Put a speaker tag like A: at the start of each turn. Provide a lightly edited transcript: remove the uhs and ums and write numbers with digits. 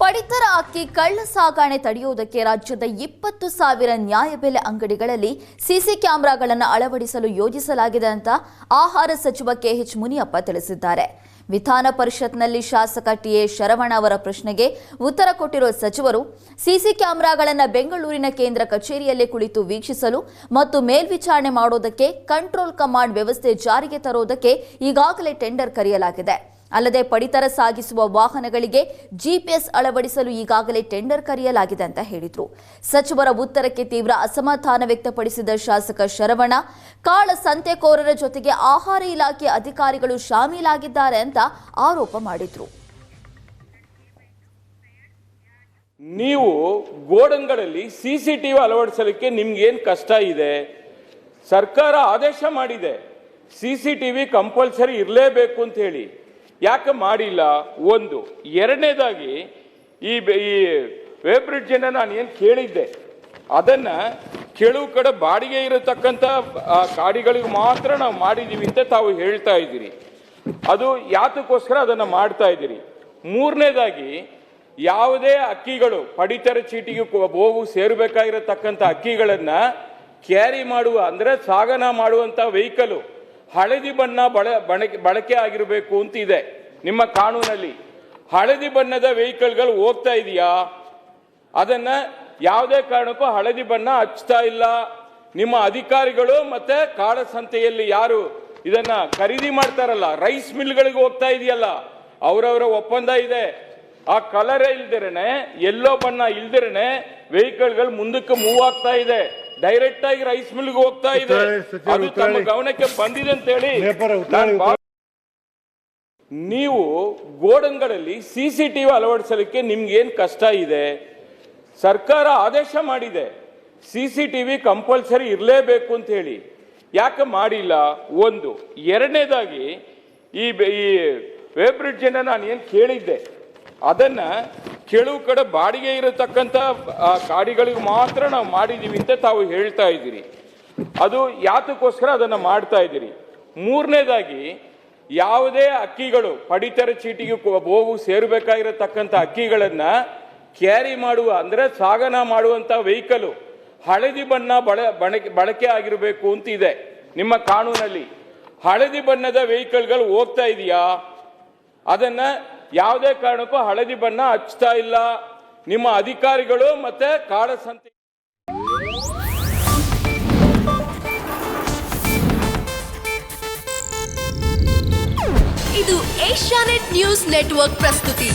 A: ಪಡಿತರ ಅಕ್ಕಿ ಕಳ್ಳ ಸಾಗಣೆ ತಡೆಯುವುದಕ್ಕೆ ರಾಜ್ಯದ 20,000 ನ್ಯಾಯಬೆಲೆ ಅಂಗಡಿಗಳಲ್ಲಿ ಸಿಸಿ ಕ್ಯಾಮೆರಾಗಳನ್ನು ಅಳವಡಿಸಲು ಯೋಜಿಸಲಾಗಿದೆ ಅಂತ ಆಹಾರ ಸಚಿವ ಕೆಎಚ್ ಮುನಿಯಪ್ಪ ತಿಳಿಸಿದ್ದಾರೆ. ವಿಧಾನ ಪರಿಷತ್ನಲ್ಲಿ ಶಾಸಕ ಟಿಎ ಶರವಣ ಅವರ ಪ್ರಶ್ನೆಗೆ ಉತ್ತರ ಕೊಟ್ಟಿರುವ ಸಚಿವರು, ಸಿಸಿ ಕ್ಯಾಮೆರಾಗಳನ್ನು ಬೆಂಗಳೂರಿನ ಕೇಂದ್ರ ಕಚೇರಿಯಲ್ಲೇ ಕುಳಿತು ವೀಕ್ಷಿಸಲು ಮತ್ತು ಮೇಲ್ವಿಚಾರಣೆ ಮಾಡೋದಕ್ಕೆ ಕಂಟ್ರೋಲ್ ಕಮಾಂಡ್ ವ್ಯವಸ್ಥೆ ಜಾರಿಗೆ ತರುವುದಕ್ಕೆ ಈಗಾಗಲೇ ಟೆಂಡರ್ ಕರೆಯಲಾಗಿದೆ. ಅಲ್ಲದೆ ಪಡಿತರ ಸಾಗಿಸುವ ವಾಹನಗಳಿಗೆ ಜಿಪಿಎಸ್ ಅಳವಡಿಸಲು ಈಗಾಗಲೇ ಟೆಂಡರ್ ಕರೆಯಲಾಗಿದೆ ಅಂತ ಹೇಳಿದರು. ಸಚಿವರ ಉತ್ತರಕ್ಕೆ ತೀವ್ರ ಅಸಮಾಧಾನ ವ್ಯಕ್ತಪಡಿಸಿದ ಶಾಸಕ ಶರವಣ, ಕಾಳ ಸಂತೆಕೋರರ ಜೊತೆಗೆ ಆಹಾರ ಇಲಾಖೆ ಅಧಿಕಾರಿಗಳು ಶಾಮೀಲಾಗಿದ್ದಾರೆ ಅಂತ ಆರೋಪ ಮಾಡಿದರು.
B: ನೀವು ಗೋಡನ್ಗಳಲ್ಲಿ ಸಿಸಿಟಿವಿ ಅಳವಡಿಸಲಿಕ್ಕೆ ನಿಮ್ಗೇನು ಕಷ್ಟ ಇದೆ? ಸರ್ಕಾರ ಆದೇಶ ಮಾಡಿದೆ, ಸಿಸಿಟಿವಿ ಕಂಪಲ್ಸರಿ ಇರಲೇಬೇಕು ಅಂತ ಹೇಳಿ. ಯಾಕೆ ಮಾಡಿಲ್ಲ? ಒಂದು. ಎರಡನೇದಾಗಿ ಈ ವೇವ್ ಬ್ರಿಡ್ಜ್ ಅನ್ನ ನಾನು ಏನು ಕೇಳಿದ್ದೆ, ಅದನ್ನ ಕೆಲವು ಕಡೆ ಬಾಡಿಗೆ ಇರತಕ್ಕಂಥ ಗಾಡಿಗಳಿಗೆ ಮಾತ್ರ ನಾವು ಮಾಡಿದೀವಿ ಅಂತ ತಾವು ಹೇಳ್ತಾ ಇದ್ದೀರಿ. ಅದು ಯಾತಕ್ಕೋಸ್ಕರ ಅದನ್ನ ಮಾಡ್ತಾ ಇದ್ದೀರಿ? ಮೂರನೇದಾಗಿ ಯಾವುದೇ ಅಕ್ಕಿಗಳು ಪಡಿತರ ಚೀಟಿಗೆ ಹೋಗು ಸೇರಬೇಕಾಗಿರತಕ್ಕಂಥ ಅಕ್ಕಿಗಳನ್ನ ಕ್ಯಾರಿ ಮಾಡುವ ಅಂದ್ರೆ ಸಾಗಣ ಮಾಡುವಂತ ವೆಹಿಕಲ್ ಹಳದಿ ಬಣ್ಣ ಬಳಕೆ ಆಗಿರಬೇಕು ಅಂತ ಇದೆ ನಿಮ್ಮ ಕಾನೂನಲ್ಲಿ. ಹಳದಿ ಬಣ್ಣದ ವೆಹಿಕಲ್ಗಳು ಹೋಗ್ತಾ ಇದೆಯಾ? ಅದನ್ನ ಯಾವುದೇ ಕಾರಣಕ್ಕೂ ಹಳದಿ ಬಣ್ಣ ಹಚ್ತಾ ಇಲ್ಲ. ನಿಮ್ಮ ಅಧಿಕಾರಿಗಳು ಮತ್ತೆ ಕಾಳಸಂತೆಯಲ್ಲಿ ಯಾರು ಇದನ್ನ ಖರೀದಿ ಮಾಡ್ತಾರಲ್ಲ, ರೈಸ್ ಮಿಲ್ಗಳಿಗೆ ಹೋಗ್ತಾ ಇದೆಯಲ್ಲ, ಅವರವರ ಒಪ್ಪಂದ ಇದೆ. ಆ ಕಲರ್ ಇಲ್ದಿರೇನೆ, ಎಲ್ಲೋ ಬಣ್ಣ ಇಲ್ದಿರೇನೆ ವೆಹಿಕಲ್ಗಳು ಮುಂದಕ್ಕೆ ಮೂವ್ ಆಗ್ತಾ ಇದೆ. ಡೈರೆಕ್ಟ್ ಆಗಿ ರೈಸ್ ಮಿಲ್ಗೆ ಹೋಗ್ತಾ ಇದೆ. ಅದು ತಮ್ಮ ಗಮನಕ್ಕೆ ಬಂದಿದೆ ಅಂತ ಹೇಳಿ ನೀವು ಗೋಡನ್ಗಳಲ್ಲಿ ಸಿಸಿಟಿವಿ ಅಳವಡಿಸಲಿಕ್ಕೆ ನಿಮ್ಗೇನು ಕಷ್ಟ ಇದೆ? ಸರ್ಕಾರ ಆದೇಶ ಮಾಡಿದೆ, ಸಿಸಿಟಿವಿ ಕಂಪಲ್ಸರಿ ಇರಲೇಬೇಕು ಅಂತ ಹೇಳಿ. ಯಾಕೆ ಮಾಡಿಲ್ಲ? ಒಂದು. ಎರಡನೇದಾಗಿ ಈ ವೇವ್ ಬ್ರಿಡ್ಜ್ ಅನ್ನ ನಾನು ಏನು ಕೇಳಿದ್ದೆ, ಅದನ್ನ ಕೆಲವು ಕಡೆ ಬಾಡಿಗೆ ಇರತಕ್ಕಂಥ ಗಾಡಿಗಳಿಗೆ ಮಾತ್ರ ನಾವು ಮಾಡಿದೀವಿ ಅಂತ ತಾವು ಹೇಳ್ತಾ ಇದ್ದೀರಿ. ಅದು ಯಾತಕ್ಕೋಸ್ಕರ ಅದನ್ನ ಮಾಡ್ತಾ ಇದ್ದೀರಿ? ಮೂರನೇದಾಗಿ ಯಾವುದೇ ಅಕ್ಕಿಗಳು ಪಡಿತರ ಚೀಟಿಗೆ ಹೋಗು ಸೇರಬೇಕಾಗಿರತಕ್ಕಂಥ ಅಕ್ಕಿಗಳನ್ನ ಕ್ಯಾರಿ ಮಾಡುವ ಅಂದ್ರೆ ಸಾಗಣ ಮಾಡುವಂತ ವೆಹಿಕಲ್ ಹಳದಿ ಬಣ್ಣ ಬಳಕೆ ಆಗಿರಬೇಕು ಅಂತ ಇದೆ ನಿಮ್ಮ ಕಾನೂನಲ್ಲಿ. ಹಳದಿ ಬಣ್ಣದ ವೆಹಿಕಲ್ಗಳು ಹೋಗ್ತಾ ಇದೆಯಾ? ಅದನ್ನ ಯಾವುದೇ ಕಾರಣಕ್ಕೂ ಹಳದಿ ಬಣ್ಣ ಹಚ್ತಾ ಇಲ್ಲ. ನಿಮ್ಮ ಅಧಿಕಾರಿಗಳು ಮತ್ತೆ ಕಾಳಸಂತೆ
C: ಇದು ಏಷ್ಯಾನೆಟ್ ನ್ಯೂಸ್ ನೆಟ್ವರ್ಕ್ ಪ್ರಸ್ತುತಿ.